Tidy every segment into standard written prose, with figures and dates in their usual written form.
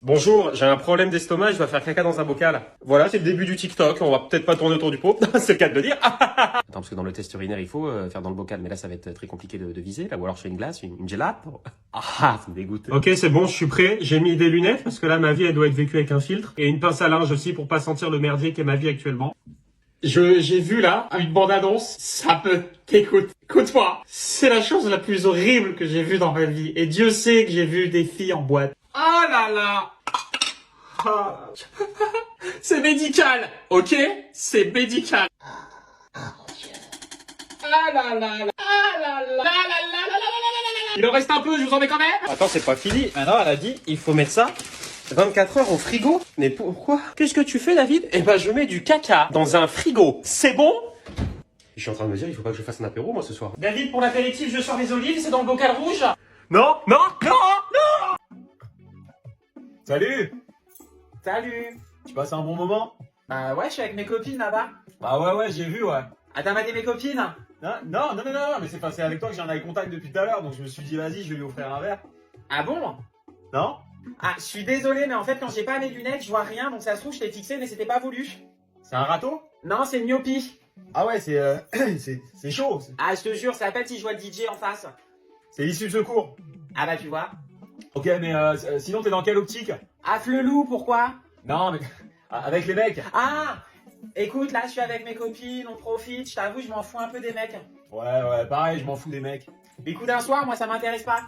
Bonjour, j'ai un problème d'estomac, je dois faire caca dans un bocal. Voilà, c'est le début du TikTok, on va peut-être pas tourner autour du pot, c'est le cas de le dire. Attends, parce que dans le test urinaire, il faut faire dans le bocal, mais là, ça va être très compliqué de viser, là, ou alors je fais une glace, une gelato. Ah, ça me dégoûte. Ok, c'est bon, je suis prêt, j'ai mis des lunettes, parce que là, ma vie, elle doit être vécue avec un filtre, et une pince à linge aussi, pour pas sentir le merdier qu'est ma vie actuellement. J'ai vu là, une bande-annonce, ça me dégoûte. Écoute-moi, c'est la chose la plus horrible que j'ai vue dans ma vie, et Dieu sait que j'ai vu des filles en boîte. Oh là là! Ah. C'est médical, ok? C'est médical. Ah là là là, ah là là là là là là là. Il en reste un peu, je vous en mets quand même. Attends, c'est pas fini. Maintenant, elle a dit, il faut mettre ça 24 heures au frigo. Mais pourquoi? Qu'est-ce que tu fais, David? Eh ben, je mets du caca dans un frigo. C'est bon? Je suis en train de me dire, il faut pas que je fasse un apéro, moi, ce soir. David, pour l'apéritif, je sors les olives, c'est dans le bocal rouge. Non, non, non, non. Salut! Salut! Tu passes un bon moment? Bah ouais, je suis avec mes copines là-bas. Bah ouais, j'ai vu, ouais. Ah, t'as maté mes copines? Non, mais c'est avec toi que j'ai un eye contact depuis tout à l'heure, donc je me suis dit, vas-y, je vais lui offrir un verre. Ah bon? Non? Ah, je suis désolé, mais en fait, quand j'ai pas mes lunettes, je vois rien, donc ça se trouve, je t'ai fixé, mais c'était pas voulu. C'est un râteau? Non, c'est une myopie. Ah ouais, c'est chaud. Ah, je te jure, ça appelle si je vois le DJ en face. C'est l'issue de secours. Ah bah, tu vois. Ok, mais sinon, t'es dans quelle optique? Ah, Flelou, pourquoi? Non, mais avec les mecs. Ah! Écoute, là, je suis avec mes copines, on profite, je t'avoue, je m'en fous un peu des mecs. Ouais, pareil, je m'en fous des mecs. Les coups d'un soir, moi, ça m'intéresse pas.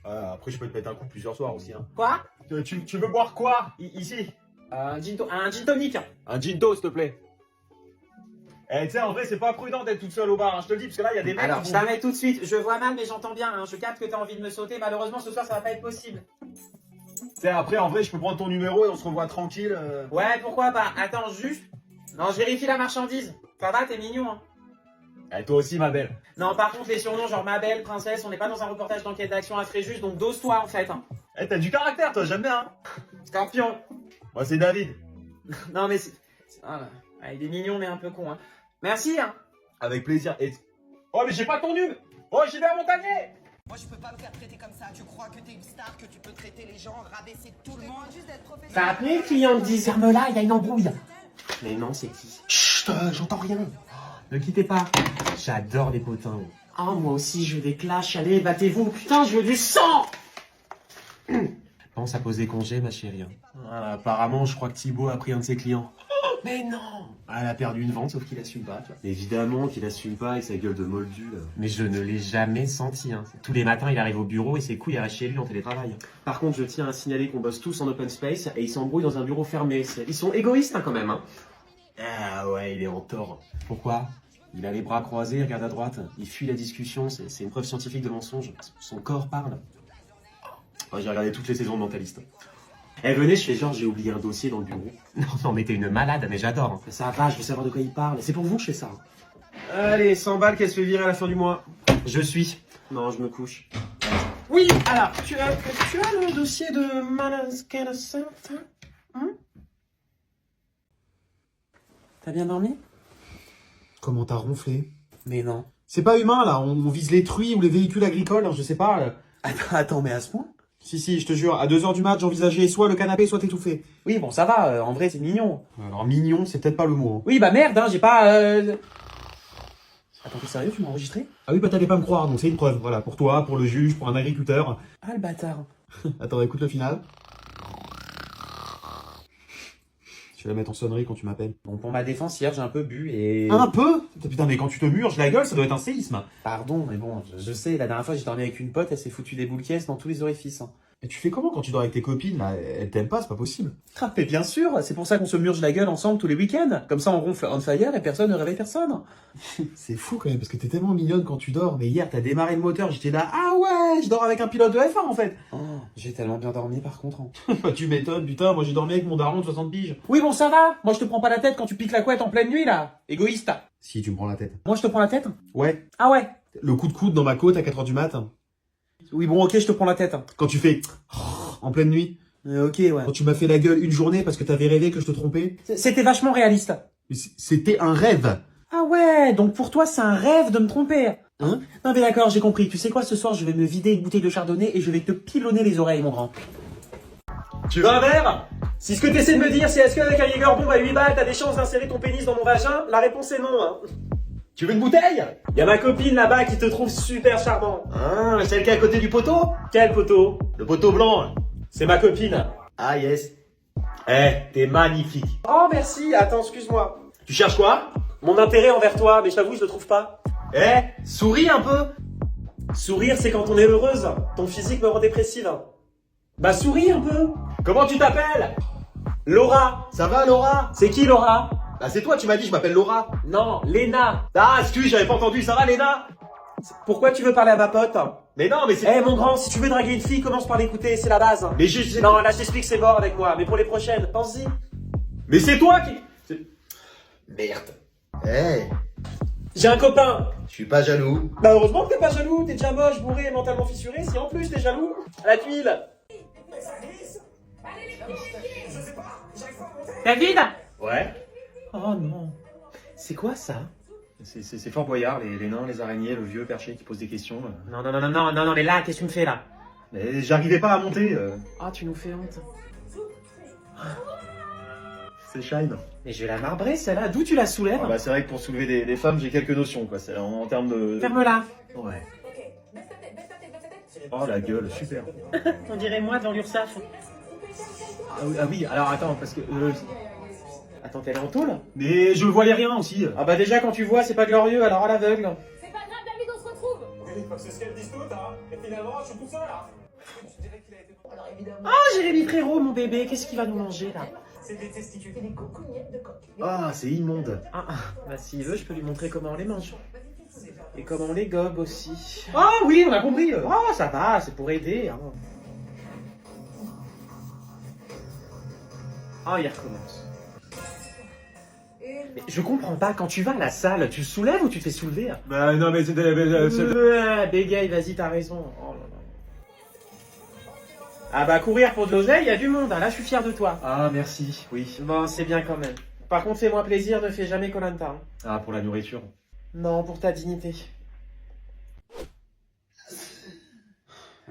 Après, je peux te mettre un coup plusieurs soirs aussi, hein. Quoi? Tu veux boire quoi? Ici? Un gin tonic. Un ginto, s'il te plaît. Eh, tu sais, en vrai, c'est pas prudent d'être toute seule au bar, hein, je te le dis, parce que là, il y a des mecs. Alors, qui je vont- t'arrête tout de suite, je vois mal, mais j'entends bien, hein. Je capte que t'as envie de me sauter, malheureusement, ce soir, ça va pas être possible. Tu sais, après, en vrai, je peux prendre ton numéro et on se revoit tranquille. Ouais, pourquoi pas? Attends, juste. Non, je vérifie la marchandise. Ça va, t'es mignon, hein. Eh, toi aussi, ma belle. Non, par contre, les surnoms, genre ma belle, princesse, on n'est pas dans un reportage d'enquête d'action à Fréjus, donc dose-toi, en fait. Hein. Eh, t'as du caractère, toi, j'aime bien, hein. Scorpion. Moi, c'est David. Non, mais c'est. Ah, ouais, il est mignon, mais un peu con, hein. Merci, hein. Avec plaisir. Et... Oh, mais j'ai pas ton numéro. Oh, j'y vais à Montagnier. Moi, je peux pas me faire traiter comme ça. Tu crois que t'es une star, que tu peux traiter les gens, rabaisser tout le monde? Juste d'être professionnel. T'as appelé le client de 10 là, il y a une embrouille. Mais non, c'est qui? Chut, j'entends rien. Ne quittez pas. J'adore les potins. Oh, moi aussi, je veux des clashs. Allez, battez-vous. Putain, je veux du sang. Pense à poser congé, ma chérie. Voilà, apparemment, je crois que Thibaut a pris un de ses clients. Oh, mais non. Elle a perdu une vente, sauf qu'il assume pas. Tu vois. Évidemment qu'il assume pas avec sa gueule de moldu. Là. Mais je ne l'ai jamais senti. Hein. Tous les matins, il arrive au bureau et ses couilles restent chez lui en télétravail. Par contre, je tiens à signaler qu'on bosse tous en open space et ils s'embrouillent dans un bureau fermé. Ils sont égoïstes hein, quand même. Hein. Ah ouais, il est en tort. Pourquoi? Il a les bras croisés, il regarde à droite. Il fuit la discussion, c'est une preuve scientifique de mensonge. Son corps parle. Oh, j'ai regardé toutes les saisons de Mentaliste. Eh venez, je fais genre j'ai oublié un dossier dans le bureau. Non mais t'es une malade, mais j'adore. Hein. Ça va, je veux savoir de quoi il parle. C'est pour vous que je fais ça. Allez, 100 balles qu'elle se fait virer à la fin du mois. Je suis. Non, je me couche. Oui, alors, tu as le dossier de Malansky. Hein? T'as bien dormi? Comment t'as ronflé? Mais non. C'est pas humain là, on vise les truies ou les véhicules agricoles, hein, je sais pas. Attends, mais à ce point? Si, je te jure, à 2h du mat, j'envisageais soit le canapé, soit t'étouffer. Oui, bon, ça va, en vrai, c'est mignon. Alors mignon, c'est peut-être pas le mot. Hein. Oui, bah merde, hein, j'ai pas... Attends, t'es sérieux, tu m'as enregistré? Ah oui, bah t'allais pas me croire, donc c'est une preuve, voilà, pour toi, pour le juge, pour un agriculteur. Ah, le bâtard. Attends, écoute le final. Je vais la mettre en sonnerie quand tu m'appelles. Bon, pour ma défense, hier, j'ai un peu bu et... Un peu? Putain, mais quand tu te murges la gueule, ça doit être un séisme. Pardon, mais bon, je sais, la dernière fois, j'ai dormi avec une pote, elle s'est foutue des boules caisses dans tous les orifices. Hein. Et tu fais comment quand tu dors avec tes copines, là? Elles t'aiment pas, c'est pas possible. Ah, mais bien sûr, c'est pour ça qu'on se murge la gueule ensemble tous les week-ends. Comme ça, on ronfle on fire et personne ne réveille personne. C'est fou quand même, parce que t'es tellement mignonne quand tu dors. Mais hier, t'as démarré le moteur, j'étais là, ah ouais, je dors avec un pilote de F1 en fait. Oh, j'ai tellement bien dormi par contre. Hein. Bah tu m'étonnes, putain, moi j'ai dormi avec mon daron de 60 piges. Oui, bon, ça va. Moi, je te prends pas la tête quand tu piques la couette en pleine nuit, là. Égoïste. Si, tu me prends la tête. Moi, je te prends la tête? Ouais. Ah ouais. Le coup de coude dans ma côte à 4h du matin. Oui, bon, ok, je te prends la tête. Quand tu fais en pleine nuit. Ok, ouais. Quand tu m'as fait la gueule une journée parce que t'avais rêvé que je te trompais. C'était vachement réaliste. Mais c'était un rêve. Ah ouais, donc pour toi, c'est un rêve de me tromper. Hein? Non mais d'accord, j'ai compris. Tu sais quoi, ce soir, je vais me vider une bouteille de chardonnay et je vais te pilonner les oreilles, mon grand. Tu veux un verre? Si ce que t'essaies de me dire, c'est est-ce qu'avec un Jägerbomb à 8 balles, t'as des chances d'insérer ton pénis dans mon vagin? La réponse est non, hein. Tu veux une bouteille? Y'a ma copine là-bas qui te trouve super charmant. Ah, celle qui est à côté du poteau? Quel poteau? Le poteau blanc. C'est ma copine. Ah yes. Eh, t'es magnifique. Oh merci, attends, excuse-moi. Tu cherches quoi? Mon intérêt envers toi, mais je t'avoue, je le trouve pas. Eh, souris un peu. Sourire, c'est quand on est heureuse. Ton physique me rend dépressive. Bah souris un peu. Comment tu t'appelles? Laura. Ça va Laura? C'est qui Laura? Bah c'est toi, tu m'as dit je m'appelle Laura. Non, Léna. Ah, excuse, j'avais pas entendu. Ça va Léna? Pourquoi tu veux parler à ma pote? Mais non, mais c'est... Eh mon grand, si tu veux draguer une fille, commence par l'écouter, c'est la base. Mais je... Non, là je t'explique, c'est mort avec moi. Mais pour les prochaines, pense-y. Mais c'est toi qui... Merde. Eh, J'ai un copain. je suis pas jaloux. Bah heureusement que t'es pas jaloux, t'es déjà moche, bourré et mentalement fissuré, si en plus t'es jaloux. À la tuile. David? Ouais. Oh non. C'est quoi ça? C'est Fort Boyard, les nains, les araignées, le vieux perché qui pose des questions. Non, mais là, qu'est-ce que tu me fais là? Mais j'arrivais pas à monter. Ah, tu nous fais honte. C'est Shine. Mais je vais la marbrer celle-là, d'où tu la soulèves? Ah bah c'est vrai que pour soulever des femmes, j'ai quelques notions quoi. C'est en termes de... Ferme-la. Ouais. Oh la gueule, super. On dirait moi devant l'URSSAF. Ah oui, alors attends, parce que... Attends, t'es en tôle? Mais je voyais rien aussi. Ah bah déjà quand tu vois, c'est pas glorieux, alors à l'aveugle. C'est pas grave, David, on se retrouve. Oui, c'est ce qu'elles disent toutes, hein. Et finalement, je suis tout seul, là. Je dirais qu'il a été... Alors évidemment... Ah, Jérémy frérot, mon bébé, qu'est-ce qu'il va nous manger là? C'est des testicules. C'est des coucougnettes de coq. Ah, c'est immonde. Bah s'il veut, je peux lui montrer comment on les mange. Et comment on les gobe aussi. Ah oui, on a compris. Oh, ça va, c'est pour aider. Hein. Oh, il recommence. Mais je comprends pas, quand tu vas à la salle, tu soulèves ou tu te fais soulever? Bah non mais c'est... Bégaye, vas-y, t'as raison. Oh là là. Ah bah courir pour de l'oseille, il y a du monde, hein. Là je suis fier de toi. Ah merci, oui. Bon, c'est bien quand même. Par contre, fais-moi plaisir, ne fais jamais Koh Lanta. Hein. Ah, pour la nourriture. Non, pour ta dignité.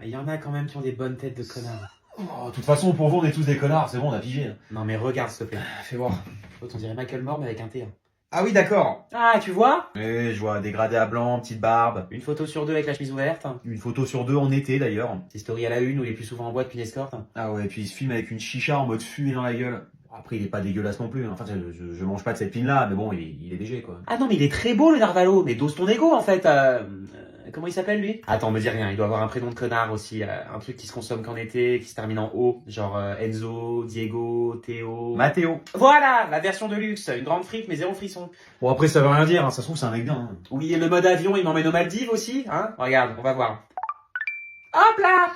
Il y en a quand même qui ont des bonnes têtes de connards. Oh, de toute façon, pour vous, on est tous des connards, c'est bon, on a pigé. Non mais regarde s'il te plaît. Fais voir. L'autre on dirait Michael Moore mais avec un T. Hein. Ah oui, d'accord. Ah, tu vois? Oui, je vois, dégradé à blanc, petite barbe. Une photo sur deux avec la chemise ouverte. Une photo sur deux en été, d'ailleurs. Ses stories à la une où il est plus souvent en boîte qu'une escorte. Ah ouais, et puis il se filme avec une chicha en mode fumée dans la gueule. Après, il est pas dégueulasse non plus. Enfin, je mange pas de cette pine-là, mais bon, il est léger, quoi. Ah non mais il est très beau le Narvalo, mais dose ton ego en fait. Comment il s'appelle lui? Attends, me dis rien, il doit avoir un prénom de connard aussi. Un truc qui se consomme qu'en été, qui se termine en O. Genre Enzo, Diego, Théo... Mathéo. Voilà, la version de luxe. Une grande frite mais zéro frisson. Bon, après, ça veut rien dire, hein. Ça se trouve, c'est un mec bien. Hein. Oui, et le mode avion, il m'emmène aux Maldives aussi, hein? Regarde, on va voir. Hop là!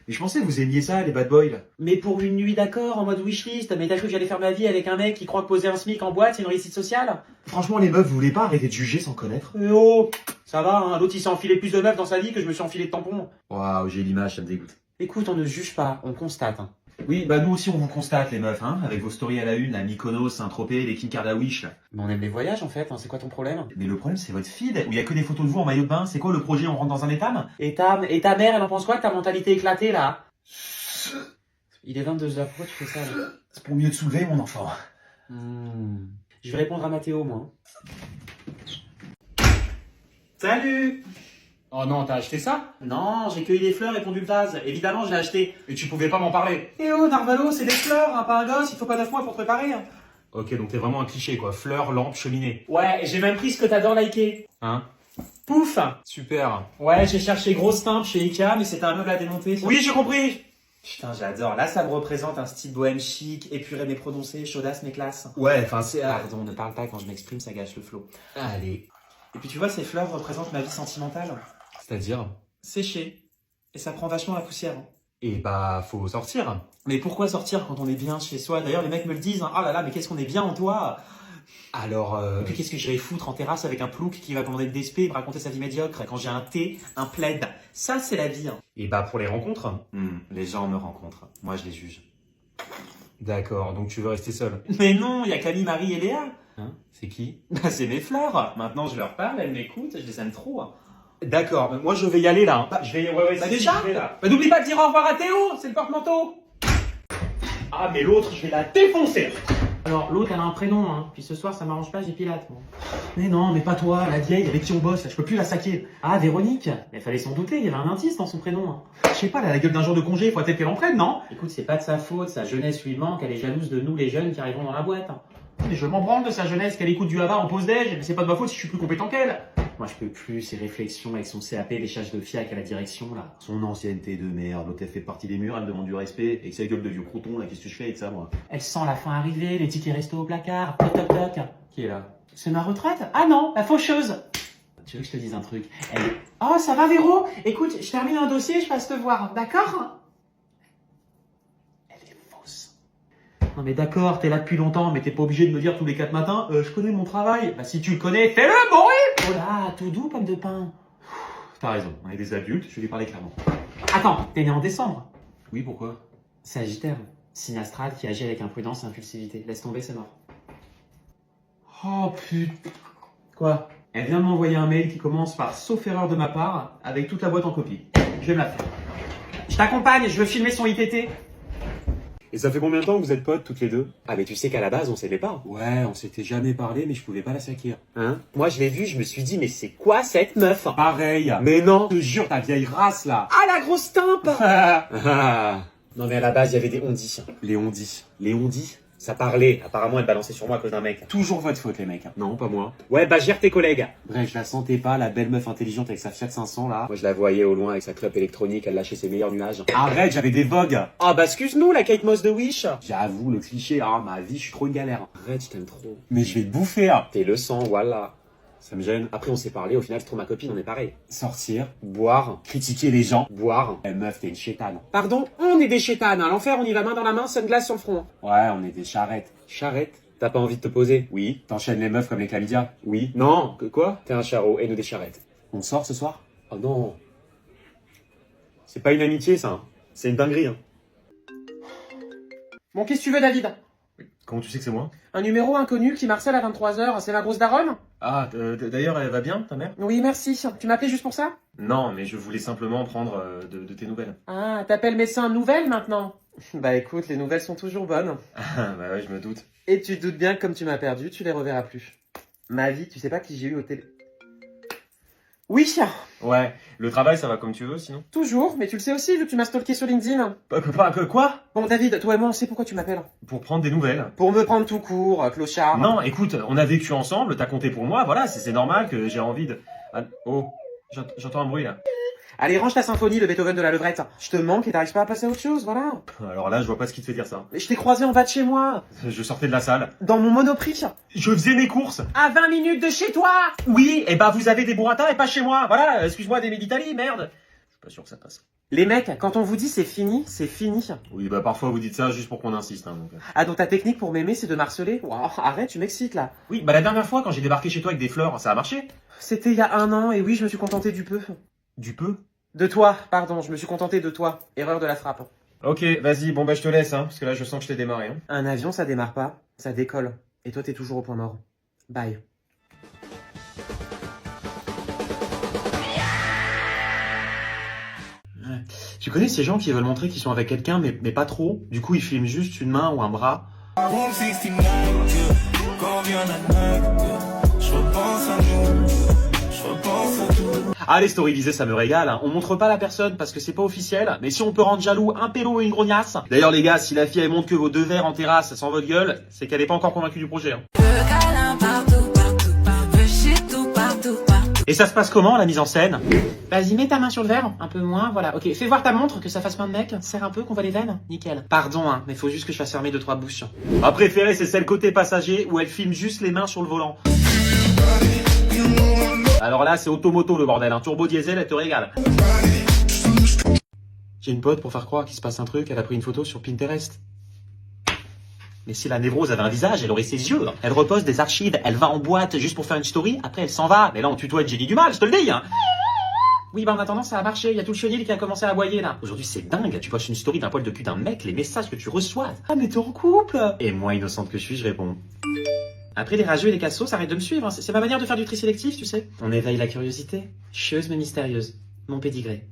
Mais je pensais que vous aimiez ça, les bad boys, là. Mais pour une nuit d'accord, en mode wishlist, mais t'as cru que j'allais faire ma vie avec un mec qui croit que poser un SMIC en boîte, c'est une réussite sociale? Franchement, les meufs, vous voulez pas arrêter de juger sans connaître? Oh, ça va, hein, l'autre il s'est enfilé plus de meufs dans sa vie que je me suis enfilé de tampons. Waouh, j'ai l'image, ça me dégoûte. Écoute, on ne juge pas, on constate. Hein. Oui, bah nous aussi, on vous constate, les meufs, hein, avec vos stories à la une, la Mykonos, Saint-Tropez, les Kim Kardashian, là. Mais on aime les voyages en fait, hein, c'est quoi ton problème? Mais le problème, c'est votre feed, où il y a que des photos de vous en maillot de bain. C'est quoi le projet? On rentre dans un étang? Et ta mère, elle en pense quoi de ta mentalité éclatée là? Il est 22h, pourquoi tu fais ça là? C'est pour mieux te soulever, mon enfant. Je vais répondre à Mathéo, moi. Salut! Oh non, t'as acheté ça? Non, j'ai cueilli des fleurs et pondu le vase. Évidemment, je l'ai acheté. Et tu pouvais pas m'en parler. Eh oh, Narvalo, c'est des fleurs, hein, pas un gosse, il faut pas 9 mois pour te préparer. Hein. Ok, donc t'es vraiment un cliché quoi. Fleurs, lampes, cheminée. Ouais, et j'ai même pris ce que t'adores liker. Hein? Pouf! Super. Ouais, j'ai cherché grosse teinte chez Ikea, mais c'était un meuble à démonter. Oui, j'ai compris. Putain, j'adore. Là, ça me représente un style bohème chic, épuré mais prononcé, chaudasse mais classe. Ouais, enfin, c'est... Pardon, ne parle pas quand je m'exprime, ça gâche le flow. Allez. Et puis tu vois, ces fleurs représentent ma vie sentimentale. C'est-à-dire? Séchée. Et ça prend vachement la poussière. Et bah, faut sortir. Mais pourquoi sortir quand on est bien chez soi? D'ailleurs, les mecs me le disent, hein. Oh là là, mais qu'est-ce qu'on est bien en toi. Alors, Et puis qu'est-ce que j'irais foutre en terrasse avec un plouc qui va commander des spé et me raconter sa vie médiocre quand j'ai un thé, un plaid. Ça, c'est la vie. Hein. et bah, pour les rencontres. les gens me rencontrent. Moi, je les juge. D'accord, donc tu veux rester seul. Mais non, il y a Camille, Marie et Léa. Hein? C'est qui? Bah, c'est mes fleurs. Maintenant, je leur parle, elles m'écoutent, je les aime trop. Hein. D'accord, moi je vais y aller là. Hein. Je vais, ouais, Bah si, déjà je vais là. Bah n'oublie pas de dire au revoir à Théo, c'est le porte-manteau. Ah, mais l'autre, je vais la défoncer. Alors, l'autre, elle a un prénom, hein. Puis ce soir, ça m'arrange pas, j'ai Pilate, moi. Mais non, mais pas toi, la vieille avec qui on bosse, là, je peux plus la saquer. Ah, Véronique. Mais fallait s'en douter, il y avait un indice dans son prénom, hein. Je sais pas, elle a la gueule d'un jour de congé, faut peut-être qu'elle en prenne, non? Écoute, c'est pas de sa faute, sa jeunesse lui manque, elle est jalouse de nous, les jeunes, qui arrivons dans la boîte. Mais je m'en branle de sa jeunesse, qu'elle écoute du Hava en pause déj, mais c'est pas de ma faute si je suis plus compétent qu'elle. Moi, je peux plus, ces réflexions avec son CAP, les charges de fiac à la direction, là. Son ancienneté de merde, l'autre elle fait partie des murs, elle me demande du respect, et que sa gueule de vieux crouton, là, qu'est-ce que je fais avec ça, moi? Elle sent la fin arriver, les tickets resto au placard, toc toc toc. Qui est là? C'est ma retraite? Ah non, la faucheuse. Tu veux que je te dise un truc? Elle est... Oh, ça va Véro? Écoute, je termine un dossier, je passe te voir, d'accord? Elle est fausse. Non mais d'accord, t'es là depuis longtemps, mais t'es pas obligé de me dire tous les 4 matins, je connais mon travail. Bah si tu le connais, fais-le, bon oui! Oh là, tout doux, pomme de pain. T'as raison, on est des adultes, je vais lui parler clairement. Attends, t'es né en décembre? Oui, pourquoi? Sagittaire, signe astral qui agit avec imprudence et impulsivité. Laisse tomber, c'est mort. Oh putain. Quoi? Elle vient de m'envoyer un mail qui commence par sauf erreur de ma part, avec toute la boîte en copie. Je vais me la faire. Je t'accompagne, je veux filmer son ITT. Et ça fait combien de temps que vous êtes potes toutes les deux? Ah, mais tu sais qu'à la base, on s'aimait pas. Ouais, on s'était jamais parlé, mais je pouvais pas la saquer. Hein? Moi, je l'ai vue, je me suis dit, mais c'est quoi cette meuf? Pareil. Mais non! Je te jure, ta vieille race, là. Ah, la grosse timpe! Ah, Non, mais à la base, il y avait des ondis. les ondis. Les ondis? Ça parlait. Apparemment, elle balançait sur moi à cause d'un mec. Toujours votre faute, les mecs. Non, pas moi. Ouais, bah, gère tes collègues. Bref, je la sentais pas, la belle meuf intelligente avec sa Fiat 500, là. Moi, je la voyais au loin avec sa clope électronique, elle lâchait ses meilleurs nuages. Arrête, j'avais des vogues. Ah, bah, excuse-nous, la Kate Moss de Wish. J'avoue, le cliché, ah, ma vie, je suis trop une galère. Arrête, je t'aime trop. Mais je vais te bouffer, hein. T'es le sang, voilà. Ça me gêne. Après, on s'est parlé, au final, c'est trop ma copine, on est pareil. Sortir, Boire, critiquer les gens. boire. Eh meuf, t'es une chétane. Pardon, on est des chétanes, à l'enfer, on y va main dans la main, sunglace sur le front. Ouais, on est des charrettes. Charrette, t'as pas envie de te poser? Oui, t'enchaînes les meufs comme les chlamydia. Oui. Non, que quoi? T'es un charreau, et nous des charrettes. On sort ce soir? Oh non. C'est pas une amitié, ça. Hein. C'est une dinguerie, hein. Bon, qu'est-ce que tu veux, David? Comment tu sais que c'est moi? Un numéro inconnu qui marcelle à 23h, c'est ma grosse daronne? Ah, d'ailleurs, elle va bien, ta mère? Oui, merci. Tu m'appelais juste pour ça? Non, mais je voulais simplement prendre de tes nouvelles. Ah, t'appelles médecin nouvelle maintenant? Bah écoute, les nouvelles sont toujours bonnes. Ah, bah ouais, je me doute. Et tu te doutes bien que comme tu m'as perdu, tu les reverras plus. Ma vie, tu sais pas qui j'ai eu au télé... Oui, Ouais, le travail, ça va comme tu veux, sinon? toujours, mais tu le sais aussi vu que tu m'as stalké sur LinkedIn. Quoi? Bon, David, toi et moi, on sait pourquoi tu m'appelles. Pour prendre des nouvelles. Pour me prendre tout court, clochard. Non, écoute, on a vécu ensemble, t'as compté pour moi, voilà, c'est normal que j'ai envie de... Ah, oh, j'entends un bruit, là. Allez, range ta symphonie, le Beethoven de la levrette. Je te manque et t'arrives pas à passer à autre chose, voilà. Alors là, je vois pas ce qui te fait dire ça. Mais je t'ai croisé en bas de chez moi, Je sortais de la salle. dans mon Monoprix. Je faisais mes courses. À 20 minutes de chez toi. Oui, et bah vous avez des burrata et pas chez moi. Voilà, excuse-moi des Méditalis, merde. Je suis pas sûr que ça passe. Les mecs, quand on vous dit c'est fini, c'est fini. Oui, bah parfois vous dites ça juste pour qu'on insiste. Hein, donc. Ah, donc ta technique pour m'aimer, c'est de marceler? Waouh, arrête, tu m'excites là. Oui, bah la dernière fois quand j'ai débarqué chez toi avec des fleurs, ça a marché. C'était il y a 1 an, et oui, je me suis contenté du peu. Du peu. De toi, pardon, je me suis contenté de toi. Erreur de la frappe. Ok, vas-y, bon bah je te laisse, hein, parce que là je sens que je t'ai démarré. Hein. Un avion, ça démarre pas, ça décolle. Et toi, t'es toujours au point mort. Bye. Tu connais ces gens qui veulent montrer qu'ils sont avec quelqu'un, mais pas trop. Du coup, ils filment juste une main ou un bras. Ah, les storylisés, ça me régale. Hein. On montre pas la personne parce que c'est pas officiel. Mais si on peut rendre jaloux un pélo et une grognasse. D'ailleurs, les gars, si la fille elle montre que vos 2 verres en terrasse sans votre gueule, c'est qu'elle est pas encore convaincue du projet. Hein. Et ça se passe comment, la mise en scène? Vas-y, mets ta main sur le verre, un peu moins, voilà. Ok, fais voir ta montre, que ça fasse plein de mecs. Serre un peu, qu'on voit les veines. Nickel. Pardon, hein, mais faut juste que je fasse fermer 2-3 bouches. Ma préférée, c'est celle côté passager où elle filme juste les mains sur le volant. Alors là, c'est automoto le bordel, un turbo diesel, elle te régale. J'ai une pote pour faire croire qu'il se passe un truc, elle a pris une photo sur Pinterest. Mais si la névrose avait un visage, elle aurait ses yeux. Elle repose des archives, elle va en boîte juste pour faire une story, après elle s'en va. Mais là, on tutoie Jenny du mal, je te le dis. Hein. Oui, bah en attendant, ça a marché. Il y a tout le chenil qui a commencé à aboyer là. Aujourd'hui, c'est dingue. Tu postes une story d'un poil de cul d'un mec, les messages que tu reçois. Ah, mais t'es en couple. Et moi, innocente que je suis, je réponds. Après, les rageux et les cassos arrêtent de me suivre. Hein. C'est ma manière de faire du tri sélectif, tu sais. On éveille la curiosité. Chieuse mais mystérieuse. Mon pédigré.